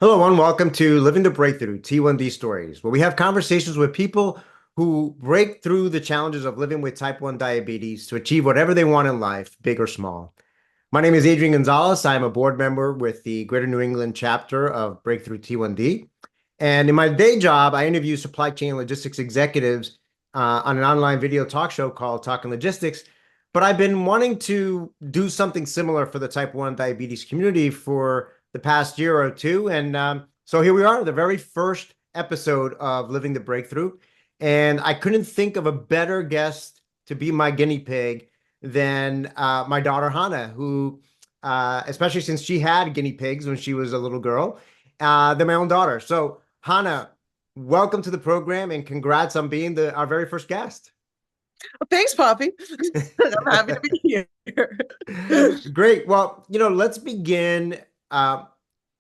Hello, and welcome to Living the Breakthrough, T1D Stories, where we have conversations with people who break through the challenges of living with type 1 diabetes to achieve whatever they want in life, big or small. My name is Adrian Gonzalez. I am a board member with the Greater New England chapter of Breakthrough T1D. And in my day job, I interview supply chain logistics executives on an online video talk show called Talking Logistics. But I've been wanting to do something similar for the type 1 diabetes community for the past year or two. And so here we are, the very first episode of Living the Breakthrough. And I couldn't think of a better guest to be my guinea pig than my daughter, Hannah, who, especially since she had guinea pigs when she was a little girl, than my own daughter. So, Hannah, welcome to the program and congrats on being our very first guest. Well, thanks, Poppy. I'm happy to be here. Great. Well, let's begin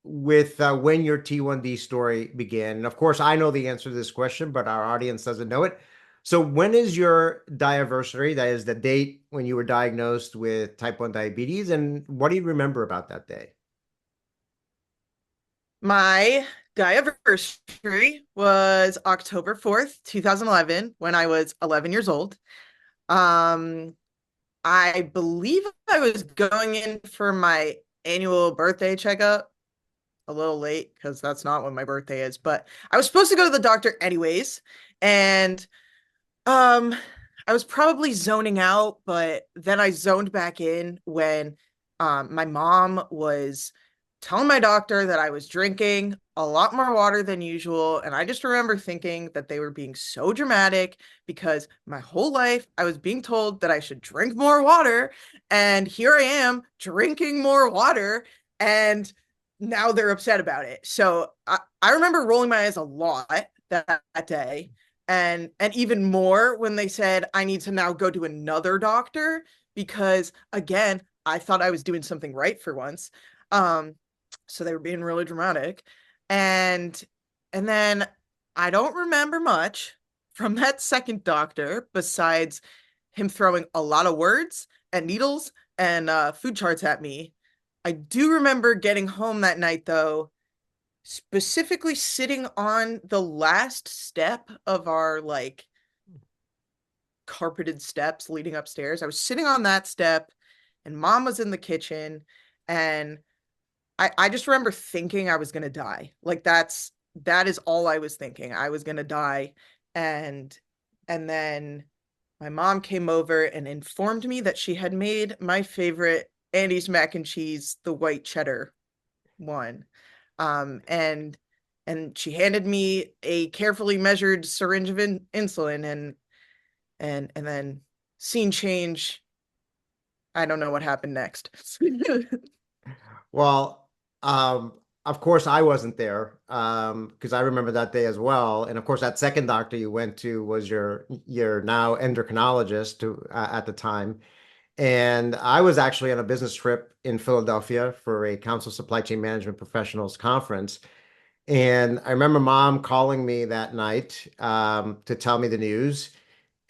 with when your T1D story began. And of course, I know the answer to this question, but our audience doesn't know it. So, when is your diaversary? That is the date when you were diagnosed with type 1 diabetes. And what do you remember about that day? My anniversary was October 4th, 2011, when I was 11 years old. Um, I believe I was going in for my annual birthday checkup, a little late because that's not when my birthday is, but I was supposed to go to the doctor anyways. And um, I was probably zoning out, but then I zoned back in when my mom was telling my doctor that I was drinking a lot more water than usual. And I just remember thinking that they were being so dramatic because my whole life I was being told that I should drink more water. And here I am drinking more water. And now they're upset about it. So I remember rolling my eyes a lot that day and even more when they said I need to now go to another doctor because again I thought I was doing something right for once. um so they were being really dramatic, and then I don't remember much from that second doctor besides him throwing a lot of words and needles and food charts at me. I do remember getting home that night though, specifically sitting on the last step of our like carpeted steps leading upstairs. I was sitting on that step and mom was in the kitchen, and I just remember thinking I was gonna die. Like that is all I was thinking. I was gonna die. And then my mom came over and informed me that she had made my favorite Andy's mac and cheese, the white cheddar one. And she handed me a carefully measured syringe of insulin, and then scene change. I don't know what happened next. Well, of course, I wasn't there because I remember that day as well. And of course, that second doctor you went to was your now endocrinologist at the time. And I was actually on a business trip in Philadelphia for a Council Supply Chain Management Professionals conference. And I remember mom calling me that night to tell me the news.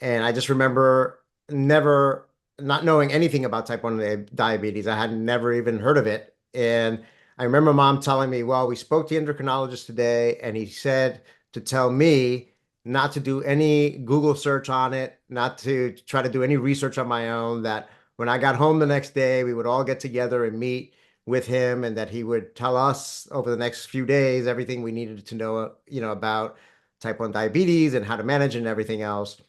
And I just remember never not knowing anything about type 1 diabetes. I had never even heard of it. And I remember mom telling me, well, we spoke to the endocrinologist today, and he said to tell me not to do any Google search on it, not to try to do any research on my own, that when I got home the next day, we would all get together and meet with him, and that he would tell us over the next few days everything we needed to know, about type 1 diabetes and how to manage it and everything else.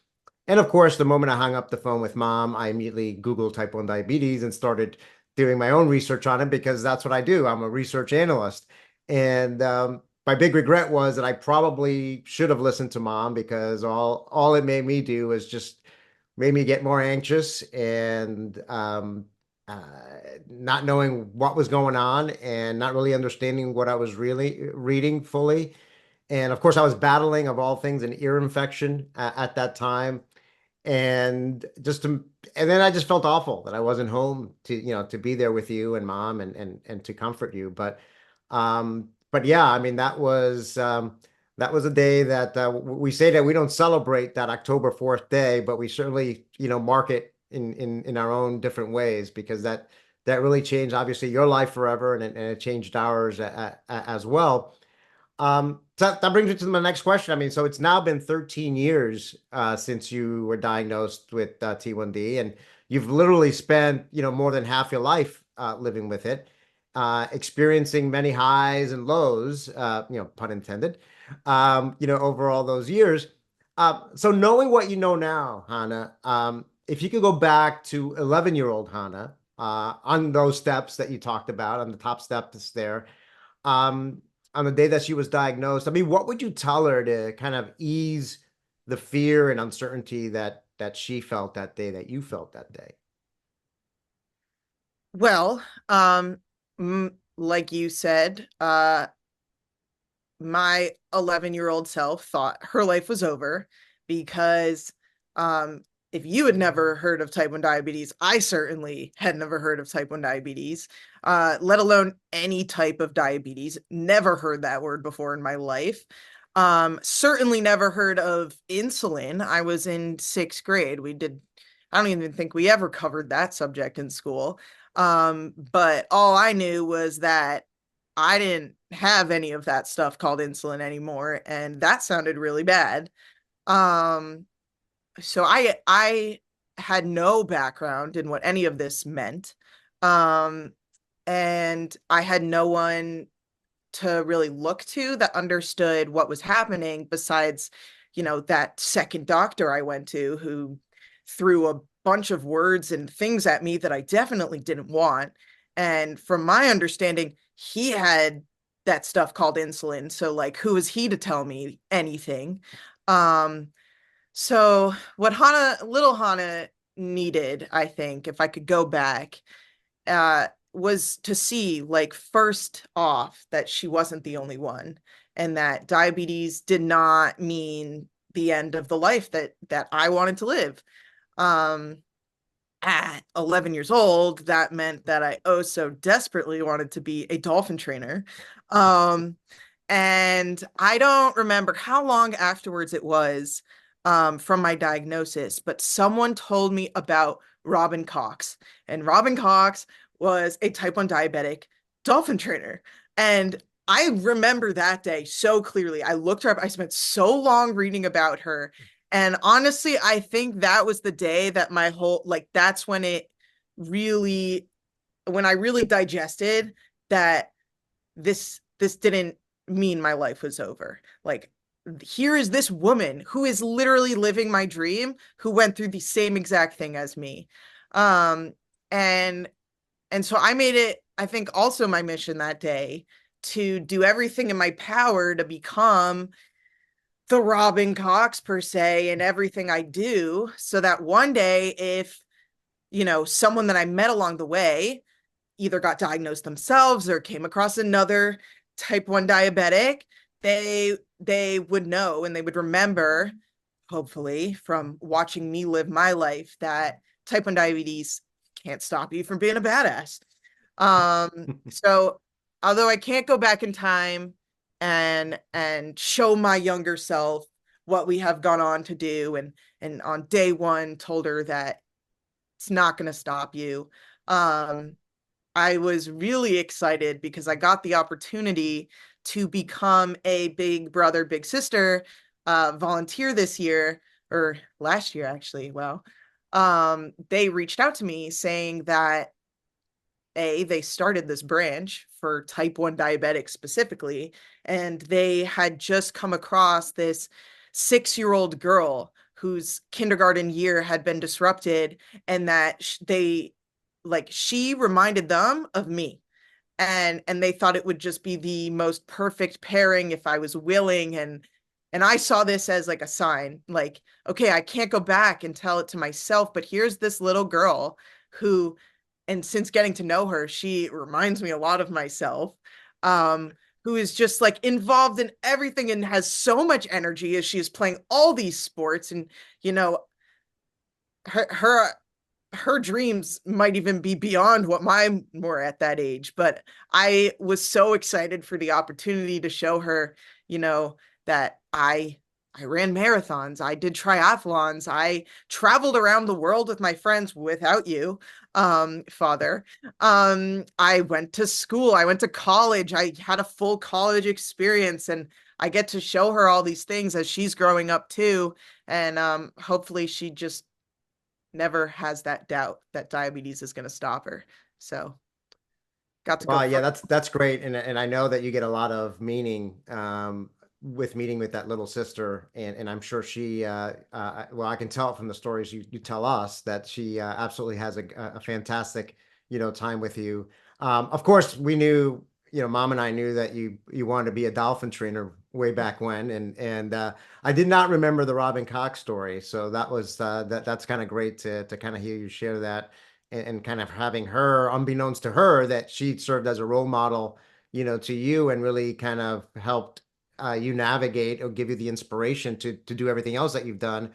And of course, the moment I hung up the phone with mom, I immediately Googled type 1 diabetes and started doing my own research on it because that's what I do. I'm a research analyst. And my big regret was that I probably should have listened to mom because all it made me do was just made me get more anxious and uh, not knowing what was going on and not really understanding what I was really reading fully. And of course, I was battling, of all things, an ear infection at that time, and and then I just felt awful that I wasn't home to be there with you and mom and to comfort you. But yeah, I mean that was a day that we say that we don't celebrate that October 4th day, but we certainly mark it in our own different ways because that really changed obviously your life forever, and it changed ours as well. So that brings me to my next question. I mean, so it's now been 13 years since you were diagnosed with T1D, and you've literally spent, more than half your life living with it, experiencing many highs and lows, pun intended, over all those years. So knowing what you know now, Hannah, if you could go back to 11-year-old Hannah on those steps that you talked about, on the top steps there, um, on the day that she was diagnosed, I mean, what would you tell her to kind of ease the fear and uncertainty that she felt that day, that you felt that day? Well, like you said, my 11-year-old self thought her life was over because um, if you had never heard of type 1 diabetes, I certainly had never heard of type 1 diabetes, let alone any type of diabetes. Never heard that word before in my life. Certainly never heard of insulin. I was in sixth grade. I don't even think we ever covered that subject in school. But all I knew was that I didn't have any of that stuff called insulin anymore, and that sounded really bad. Um, so I had no background in what any of this meant. Um, and I had no one to really look to that understood what was happening besides, that second doctor I went to who threw a bunch of words and things at me that I definitely didn't want. And from my understanding, he had that stuff called insulin. So like who is he to tell me anything? Um so what little Hannah needed, I think, if I could go back, was to see, like, first off, that she wasn't the only one, and that diabetes did not mean the end of the life that I wanted to live. Um, at 11 years old, that meant that I oh so desperately wanted to be a dolphin trainer. Um, and I don't remember how long afterwards it was from my diagnosis, but someone told me about Robin Cox. And Robin Cox was a type 1 diabetic dolphin trainer. And I remember that day so clearly. I looked her up. I spent so long reading about her. And honestly, I think that was the day that that's when when I really digested that this didn't mean my life was over. Like, here is this woman who is literally living my dream, who went through the same exact thing as me. Um, and so I made it, I think, also my mission that day to do everything in my power to become the Robin Cox per se in everything I do, so that one day, if someone that I met along the way either got diagnosed themselves or came across another type 1 diabetic, they would know and they would remember, hopefully, from watching me live my life, that type 1 diabetes can't stop you from being a badass. So although I can't go back in time and show my younger self what we have gone on to do, and on day one told her that it's not going to stop you. Um, I was really excited because I got the opportunity to become a big brother, big sister volunteer this year, or last year, actually. Well, they reached out to me saying that they started this branch for type 1 diabetics specifically, and they had just come across this 6-year-old girl whose kindergarten year had been disrupted, and that she reminded them of me, and they thought it would just be the most perfect pairing if I was willing. And I saw this as like a sign, like, okay, I can't go back and tell it to myself, but here's this little girl who, and since getting to know her, she reminds me a lot of myself, um who is just like involved in everything and has so much energy as she is playing all these sports. And you know her her dreams might even be beyond what mine were at that age. But I was so excited for the opportunity to show her, that I ran marathons. I did triathlons. I traveled around the world with my friends without you, father. I went to school. I went to college. I had a full college experience, and I get to show her all these things as she's growing up too. And hopefully she just never has that doubt that diabetes is going to stop her. So got to go Well, yeah, for that's great, and I know that you get a lot of meaning with meeting with that little sister, and I'm sure she well, I can tell from the stories you tell us that she absolutely has a fantastic time with you. Of course, we knew Mom and I knew that you wanted to be a dolphin trainer way back when, and I did not remember the Robin Cox story, so that was that's kind of great to kind of hear you share that and kind of having her, unbeknownst to her, that she served as a role model, to you and really kind of helped you navigate or give you the inspiration to do everything else that you've done.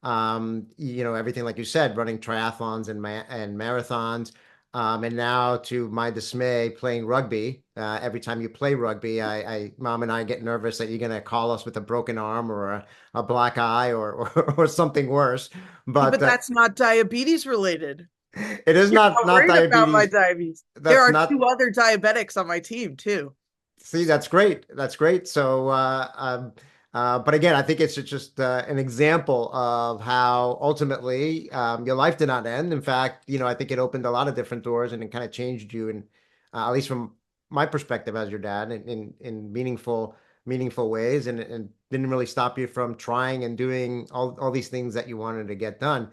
Everything like you said, running triathlons and marathons. And now, to my dismay, playing rugby. Every time you play rugby, Mom and I get nervous that you're going to call us with a broken arm or a black eye or something worse. you. But But that's not diabetes related. it is You're not worried about my diabetes. diabetes. There That's are not. two other diabetics on my team too. See, that's great. That's great. So, but again, I think it's just an example of how ultimately your life did not end. In fact, I think it opened a lot of different doors and it kind of changed you, and at least from my perspective as your dad, in meaningful ways, and didn't really stop you from trying and doing all these things that you wanted to get done.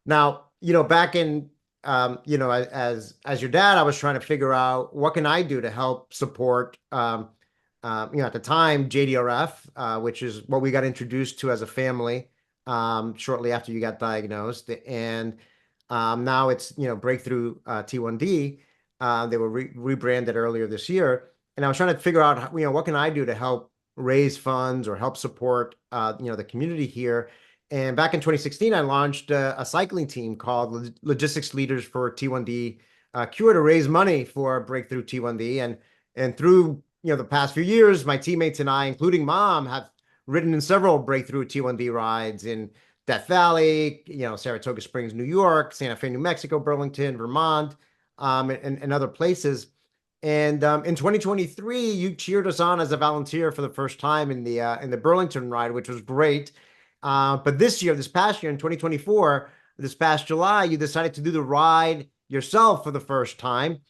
Now, back in as your dad, I was trying to figure out what can I do to help support at the time JDRF, which is what we got introduced to as a family shortly after you got diagnosed, and now it's Breakthrough T1D. They were rebranded earlier this year, and I was trying to figure out what can I do to help raise funds or help support the community here. And back in 2016, I launched a cycling team called Logistics Leaders for T1D Cure to raise money for Breakthrough T1D. And through the past few years, my teammates and I, including Mom, have ridden in several Breakthrough T1D rides in Death Valley, Saratoga Springs, New York, Santa Fe, New Mexico, Burlington, Vermont, and other places. And in 2023, you cheered us on as a volunteer for the first time in the Burlington ride, which was great. But this past year in 2024, this past July, you decided to do the ride yourself for the first time.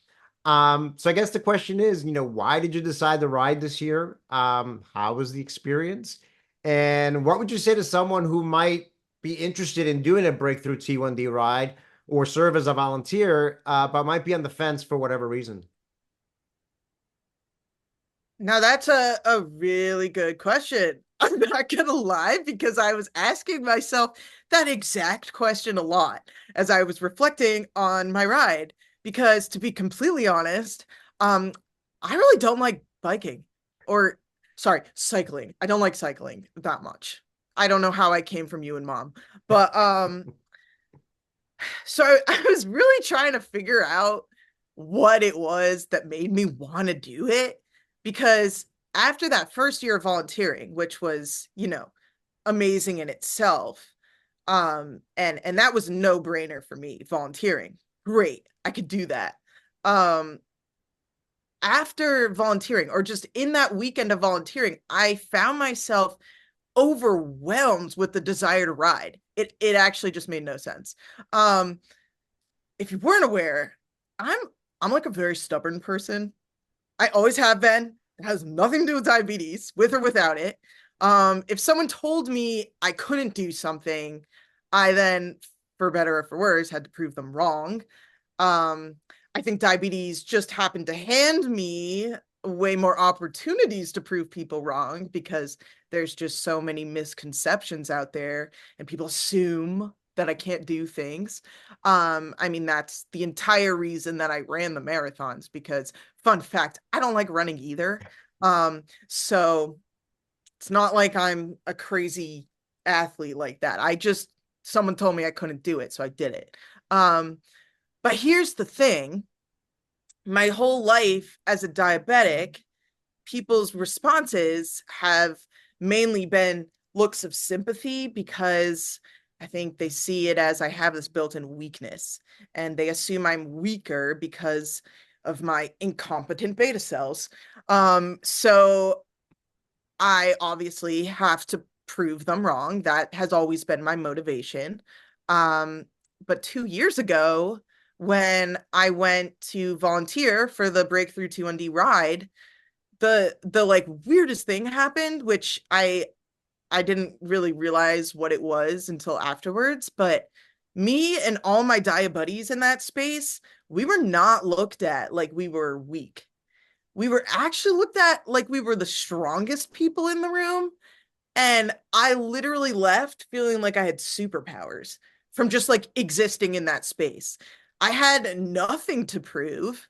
So I guess the question is, why did you decide to ride this year? How was the experience? And what would you say to someone who might be interested in doing a Breakthrough T1D ride or serve as a volunteer, but might be on the fence for whatever reason? Now that's a really good question. I'm not gonna lie, because I was asking myself that exact question a lot as I was reflecting on my ride. Because to be completely honest, I really don't like biking, or sorry, cycling. I don't like cycling that much. I don't know how I came from you and mom, but so I was really trying to figure out what it was that made me want to do it, because after that first year of volunteering, which was, amazing in itself, and that was a no-brainer for me, volunteering. Great, I could do that. Um After volunteering, or just in that weekend of volunteering, I found myself overwhelmed with the desire to ride. It actually just made no sense. Um if you weren't aware, I'm I'm like a very stubborn person. I always have been. It has nothing to do with diabetes, with or without it. If someone told me I couldn't do something, I then, for better or for worse, had to prove them wrong. Um, I think diabetes just happened to hand me way more opportunities to prove people wrong, because there's just so many misconceptions out there and people assume that I can't do things. I mean, that's the entire reason that I ran the marathons, because fun fact, I don't like running either. So it's not like I'm a crazy athlete like that. Someone told me I couldn't do it, so I did it. Um, but here's the thing, my whole life as a diabetic, people's responses have mainly been, looks of sympathy because I think they see it as I have this built-in weakness and they assume I'm weaker because of my incompetent beta cells. So I obviously have to prove them wrong. That has always been my motivation. Um, but 2 years ago, when I went to volunteer for the Breakthrough T1D ride, the like weirdest thing happened, which I didn't really realize what it was until afterwards, but me and all my dia buddies in that space, we were not looked at like we were weak. We were actually looked at like we were the strongest people in the room. And I literally left feeling like I had superpowers from just like existing in that space. I had nothing to prove,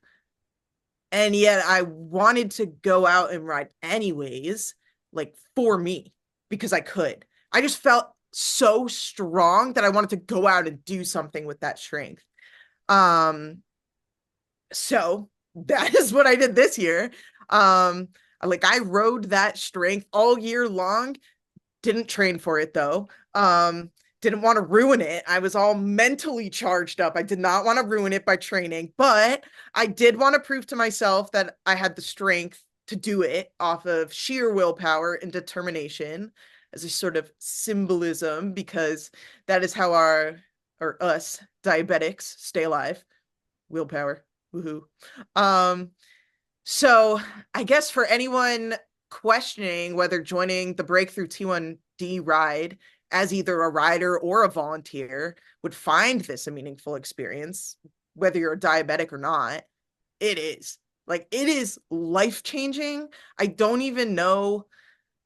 and yet I wanted to go out and ride anyways, like for me, because I could. I just felt so strong that I wanted to go out and do something with that strength. Um, so that is what I did this year. Um, like I rode that strength all year long, didn't train for it though. Didn't want to ruin it. I was all mentally charged up. I did not want to ruin it by training, but I did want to prove to myself that I had the strength to do it off of sheer willpower and determination as a sort of symbolism, because that is how our or us diabetics stay alive. Willpower. Woohoo. Um, so I guess for anyone questioning whether joining the Breakthrough T1D ride as either a rider or a volunteer would find this a meaningful experience, whether you're a diabetic or not, it is. Like, it is life changing. I don't even know,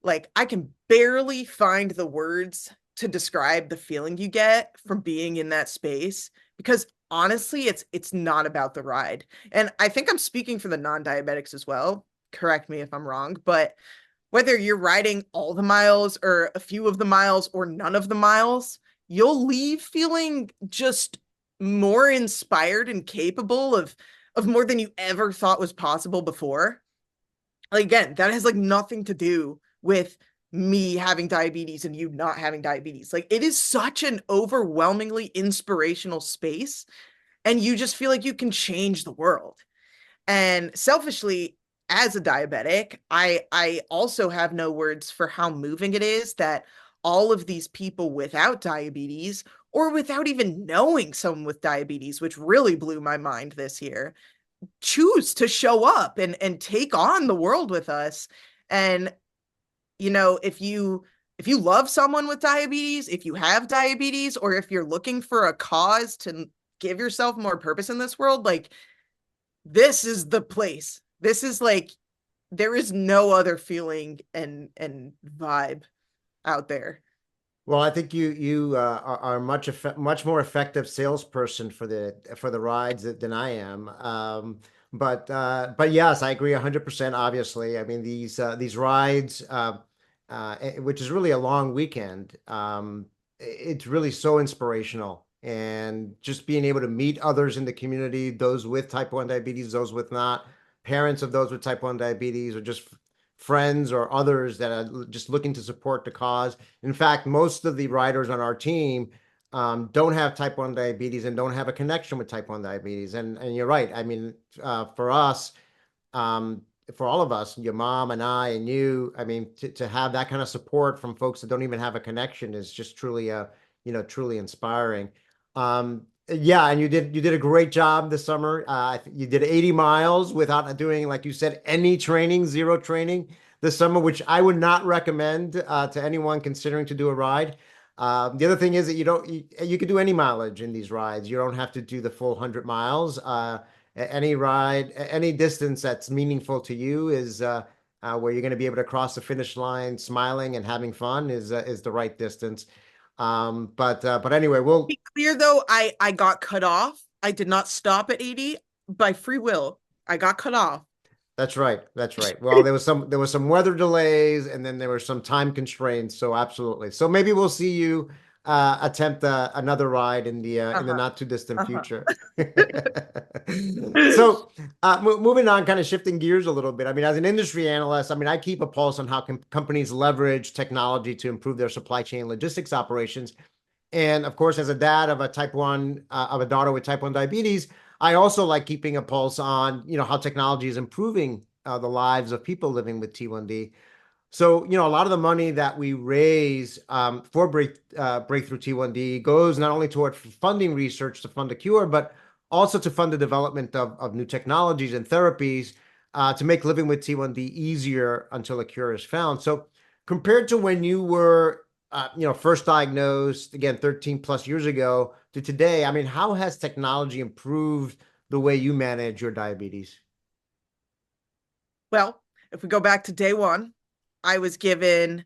like, I can barely find the words to describe the feeling you get from being in that space, because honestly it's not about the ride. And I think I'm speaking for the non-diabetics as well, correct me if I'm wrong, but whether you're riding all the miles or a few of the miles or none of the miles, you'll leave feeling just more inspired and capable of more than you ever thought was possible before. Like, again, that has like nothing to do with me having diabetes and you not having diabetes. Like, it is such an overwhelmingly inspirational space, and you just feel like you can change the world. And selfishly, as a diabetic, I also have no words for how moving it is that all of these people without diabetes, or without even knowing someone with diabetes, which really blew my mind this year, choose to show up and take on the world with us. And if you love someone with diabetes, if you have diabetes, or if you're looking for a cause to give yourself more purpose in this world, like, this is the place. This is like, there is no other feeling and vibe out there. Well, I think you are much more effective salesperson for the rides than I am. But yes, I agree 100%. Obviously, I mean these rides, which is really a long weekend. It's really so inspirational, and just being able to meet others in the community, those with type 1 diabetes, those with not, parents of those with type 1 diabetes, or just friends or others that are just looking to support the cause. In fact, most of the riders on our team don't have type 1 diabetes and don't have a connection with type 1 diabetes. And you're right. I mean, for us, um, for all of us, your mom and I and you, I mean, to have that kind of support from folks that don't even have a connection is just truly, truly inspiring. Yeah, and you did a great job this summer. You did 80 miles without doing, like you said, any training, zero training this summer, which I would not recommend to anyone considering to do a ride. The other thing is that you could do any mileage in these rides. You don't have to do the full 100 miles. Any ride, any distance that's meaningful to you is where you're going to be able to cross the finish line smiling and having fun is the right distance. But anyway, we'll. Be clear though, I got cut off. I did not stop at 80 by free will. I got cut off. That's right. That's right. Well, there was some weather delays, and then there were some time constraints. So absolutely. So maybe we'll see you attempt another ride in the Uh-huh. not too distant Uh-huh. future. So, moving on, kind of shifting gears a little bit. I mean, as an industry analyst, I mean, I keep a pulse on how companies leverage technology to improve their supply chain logistics operations. And of course, as a dad of a type 1 of a daughter with type 1 diabetes, I also like keeping a pulse on, how technology is improving the lives of people living with T1D. So, a lot of the money that we raise for Breakthrough T1D goes not only toward funding research to fund a cure, but also to fund the development of new technologies and therapies to make living with T1D easier until a cure is found. So, compared to when you were, first diagnosed, again, 13 plus years ago to today, I mean, how has technology improved the way you manage your diabetes? Well, if we go back to day one, I was given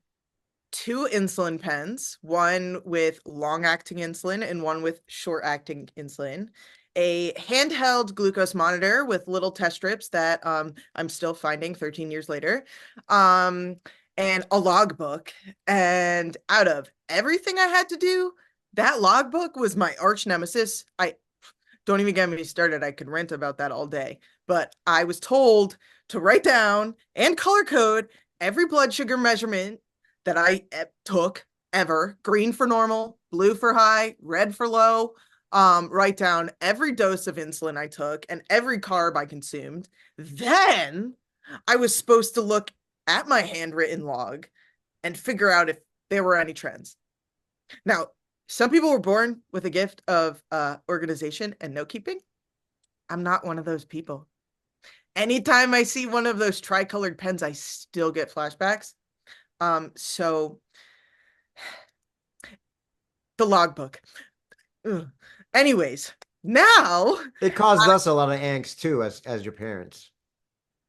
two insulin pens, one with long acting insulin and one with short acting insulin, a handheld glucose monitor with little test strips that I'm still finding 13 years later, um, and a logbook. And out of everything I had to do, that logbook was my arch nemesis. I don't even get me started. I could rant about that all day. But I was told to write down and color code every blood sugar measurement that I took ever, green for normal, blue for high, red for low. Write down every dose of insulin I took and every carb I consumed. Then I was supposed to look at my handwritten log and figure out if there were any trends. Now, some people were born with a gift of organization and note keeping. I'm not one of those people. Anytime I see one of those tricolored pens, I still get flashbacks. So the logbook. Ugh. Anyways, now, It caused us a lot of angst too, as your parents.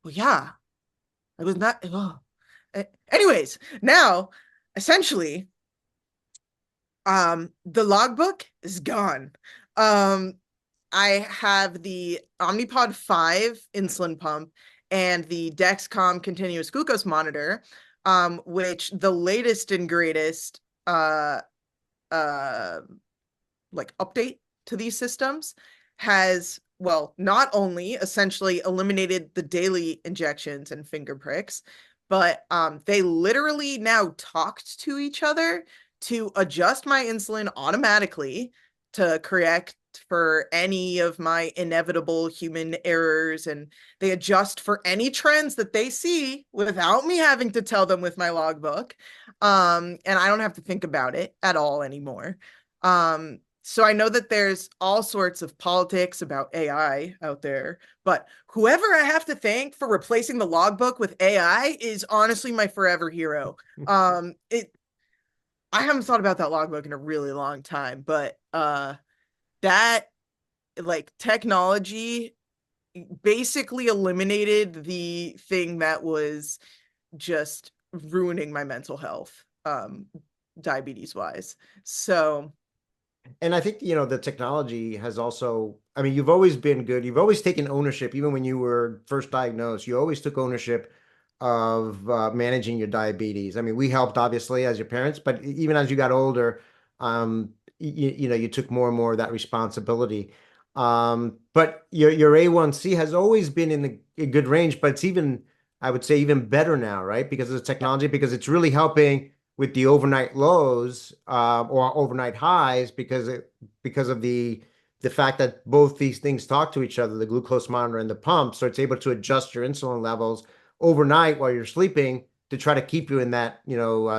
well, yeah, I was not. Ugh. Anyways, now, essentially, the logbook is gone. Um, I have the Omnipod 5 insulin pump and the Dexcom continuous glucose monitor, which the latest and greatest uh like update to these systems has, well, not only essentially eliminated the daily injections and finger pricks, but they literally now talked to each other to adjust my insulin automatically to correct for any of my inevitable human errors, and they adjust for any trends that they see without me having to tell them with my logbook, and I don't have to think about it at all anymore. So I know that there's all sorts of politics about AI out there, but whoever I have to thank for replacing the logbook with AI is honestly my forever hero. It I haven't thought about that logbook in a really long time, but that, like, technology basically eliminated the thing that was just ruining my mental health, diabetes wise. So And I think, the technology has also, I mean, you've always been good. You've always taken ownership, even when you were first diagnosed, you always took ownership of managing your diabetes. I mean, we helped obviously as your parents, but even as you got older, you took more and more of that responsibility. But your A1C has always been in a good range, but it's even, I would say, even better now, right? Because of the technology, because it's really helping with the overnight lows or overnight highs because of the fact that both these things talk to each other, the glucose monitor and the pump, so it's able to adjust your insulin levels overnight while you're sleeping to try to keep you in that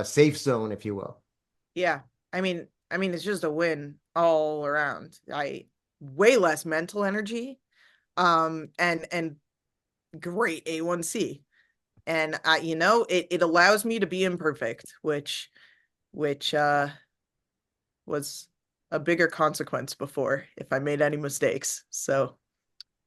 safe zone, if you will. yeah, I mean it's just a win all around. I way less mental energy, and great A1C. And it allows me to be imperfect, which was a bigger consequence before if I made any mistakes. So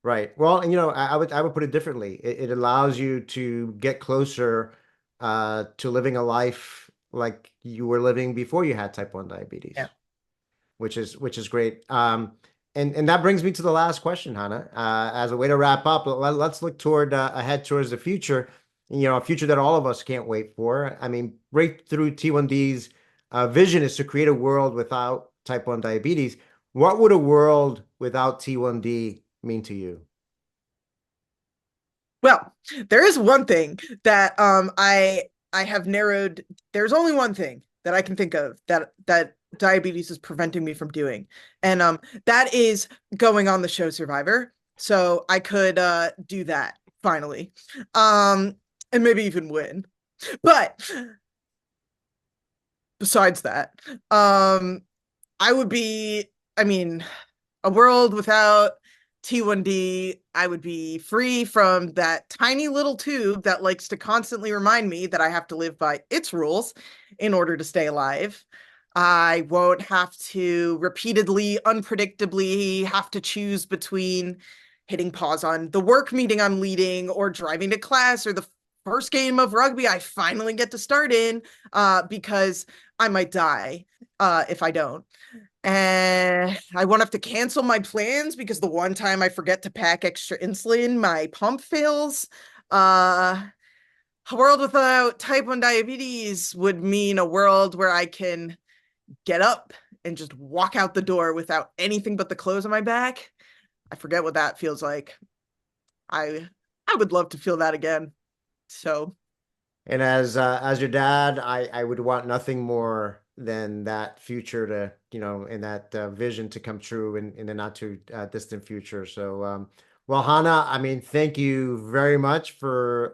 Right. Well, and I would put it differently. It allows you to get closer to living a life like you were living before you had type 1 yeah. diabetes, which is great. And that brings me to the last question, Hannah. As a way to wrap up, let's look ahead towards the future. A future that all of us can't wait for. I mean, Breakthrough T1D's vision is to create a world without type 1 diabetes. What would a world without T1D mean to you? Well, there is one thing that I have narrowed. There's only one thing that I can think of that diabetes is preventing me from doing. And that is going on the show Survivor. So I could do that finally. Um and maybe even win. But besides that, um I would be, I mean, a world without T1D, I would be free from that tiny little tube that likes to constantly remind me that I have to live by its rules in order to stay alive. I won't have to repeatedly, unpredictably have to choose between hitting pause on the work meeting I'm leading or driving to class or the first game of rugby I finally get to start in because I might die if I don't. And I won't have to cancel my plans because the one time I forget to pack extra insulin, my pump fails. Uh, a world without type 1 diabetes would mean a world where I can get up and just walk out the door without anything but the clothes on my back. I forget what that feels like. I I would love to feel that again. So, And as your dad, I would want nothing more than that future to, and that vision to come true in the not too distant future. So, well, Hannah, I mean, thank you very much for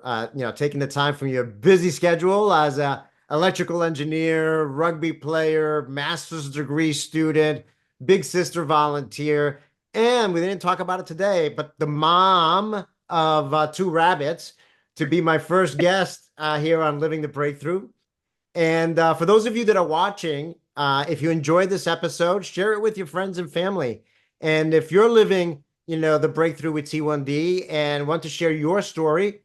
taking the time from your busy schedule as a electrical engineer, rugby player, master's degree student, big sister volunteer, and we didn't talk about it today, but the mom of two rabbits to be my first guest here on Living the Breakthrough. And for those of you that are watching, if you enjoyed this episode, share it with your friends and family. And if you're living, the breakthrough with T1D and want to share your story,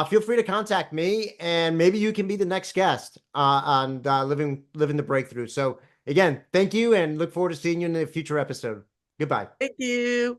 feel free to contact me, and maybe you can be the next guest on living the breakthrough. So again, thank you, and look forward to seeing you in a future episode. Goodbye. thank you.